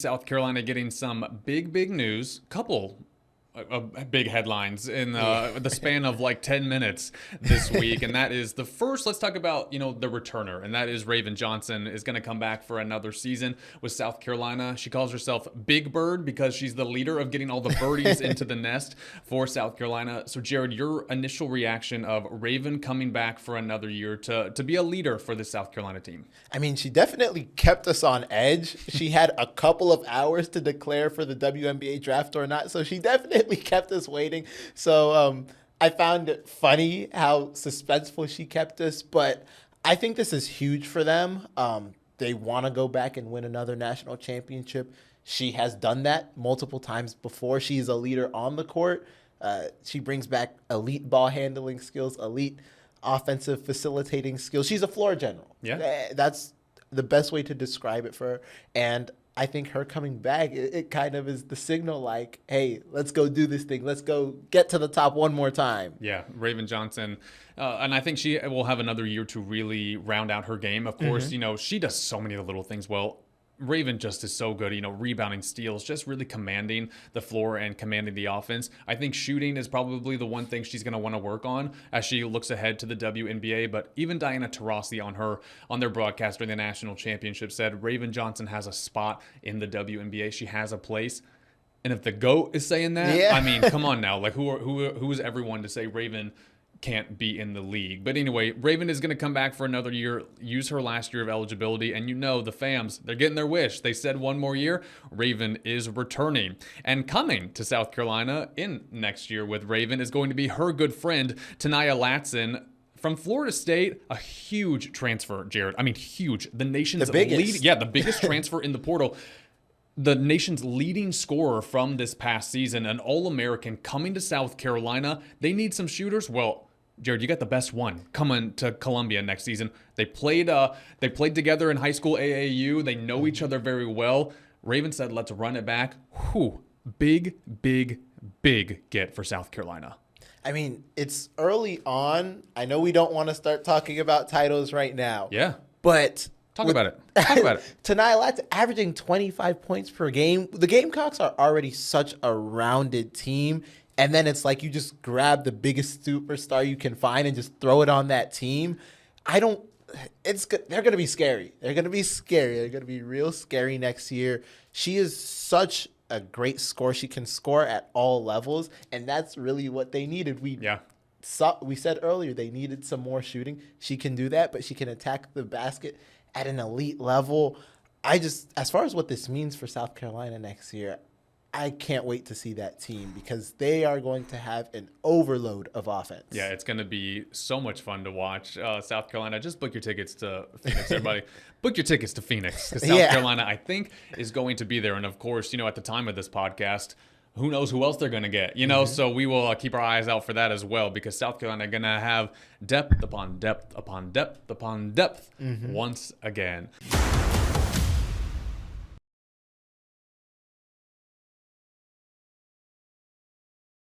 South Carolina getting some big news. Couple big headlines in the span of like 10 minutes this week, and that is the first. Let's talk about the returner, and that is Raven Johnson is going to come back for another season with South Carolina. She calls herself Big Bird because she's the leader of getting all the birdies into the nest for South Carolina. So Jared, your initial reaction of Raven coming back for another year to be a leader for the South Carolina team? I mean, she definitely kept us on edge. She had a couple of hours to declare for the WNBA draft or not, so she definitely kept us waiting. So I found it funny how suspenseful she kept us, but I think this is huge for them. They want to go back and win another national championship. She has done that multiple times before. She's a leader on the court. She brings back elite ball handling skills, elite offensive facilitating skills. She's a floor general. Yeah. That's the best way to describe it for her. And I think her coming back, it kind of is the signal like, hey, let's go do this thing. Let's go get to the top one more time. Yeah, Raven Johnson. And I think she will have another year to really round out her game. Of course, she does so many of the little things well. Raven just is so good, rebounding, steals, just really commanding the floor and commanding the offense. I think shooting is probably the one thing she's going to want to work on as she looks ahead to the WNBA. But even Diana Taurasi on their broadcast during the national championship said Raven Johnson has a spot in the WNBA. She has a place. And if the GOAT is saying that, I mean, come on now. Like, who is everyone to say Raven can't be in the league? But anyway, Raven is going to come back for another year, use her last year of eligibility, and the fams, they're getting their wish. They said one more year. Raven is returning. And coming to South Carolina in next year with Raven is going to be her good friend, Ta'Niya Latson, from Florida State. A huge transfer, Jared. I mean, huge. The nation's the biggest transfer in the portal. The nation's leading scorer from this past season, an All-American coming to South Carolina. They need some shooters. Well, Jared, you got the best one coming to Columbia next season. They played together in high school AAU. They know each other very well. Raven said, let's run it back. Whew. Big get for South Carolina. I mean, it's early on. I know we don't want to start talking about titles right now. Yeah. But Talk about it. Ta'Niya Latson averaging 25 points per game. The Gamecocks are already such a rounded team. And then it's like you just grab the biggest superstar you can find and just throw it on that team. They're going to be scary. They're going to be scary. They're going to be real scary next year. She is such a great scorer. She can score at all levels. And that's really what they needed. We said earlier they needed some more shooting. She can do that, but she can attack the basket at an elite level. As far as what this means for South Carolina next year, I can't wait to see that team because they are going to have an overload of offense. Yeah, it's going to be so much fun to watch. South Carolina, just book your tickets to Phoenix, everybody. Book your tickets to Phoenix because South Carolina, I think, is going to be there. And, of course, at the time of this podcast, who knows who else they're going to get, So we will keep our eyes out for that as well because South Carolina are going to have depth upon depth upon depth upon depth once again.